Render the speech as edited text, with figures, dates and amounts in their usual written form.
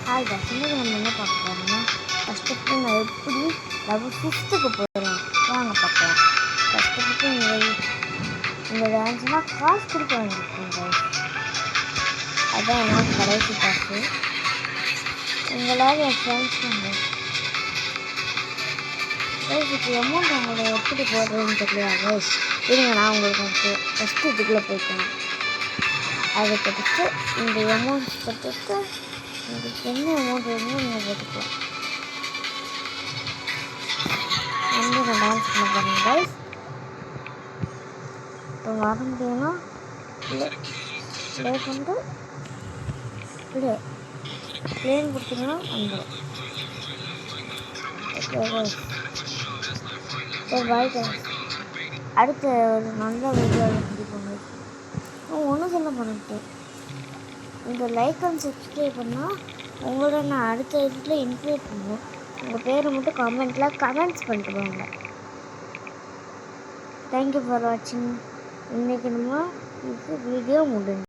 Hi guys, இன்னைக்கு நம்ம என்ன பார்க்க போகிறோம்னா கஷ்டப்பட்டு நான் எப்படி லெவல் 5க்கு போகிறேன் வாங்க பார்க்கலாம். கஷ்டப்பட்டு இந்த டான்ஸ்னால் காசு கொடுக்க வேண்டியிருக்கேன் guys. அதான் என்னோட கடைசி காசு. உங்களால் என் ஃப்ரெண்ட்ஸ் கைஸ் இப்போ அமௌண்ட் அவங்கள எப்படி போடுறதுன்னு தெரியாது கைஸ். இருங்க நான் உங்களுக்கு ஃபஸ்ட்டு இதுக்குள்ளே போய்க்கலாம். அதை கட்டிட்டு இந்த அமௌண்ட் கட்டிட்டு உங்களுக்கு என்ன அமௌண்ட் வேணுமோ நீங்கள் போட்டுக்கலாம். வந்து நான் டான்ஸ் பண்ண போகிறேன் கைஸ். இப்போ வர முடியும்னா ப்ளே பண்ணிட்டு ப்ளேன்னு கொடுத்தீங்கன்னா வந்துடும். ஓகே கைஸ், சரி பாய் கைஸ். அடுத்த ஒரு நல்ல வீடியோவில் சந்திப்போம் கைஸ். ஒன்றும் சொல்ல பண்ணிட்டேன், இந்த லைக் அண்ட் சப்ஸ்கிரைப் பண்ணால் உங்களோட நான் அடுத்த இதில் இன்க்ளூட் பண்ணுவேன். உங்கள் பேரை மட்டும் கமெண்ட்ஸ் பண்ணிட்டு போங்க. தேங்க்யூ ஃபார் வாட்சிங். இன்றைக்கி நம்ம இது வீடியோ முடிஞ்சு.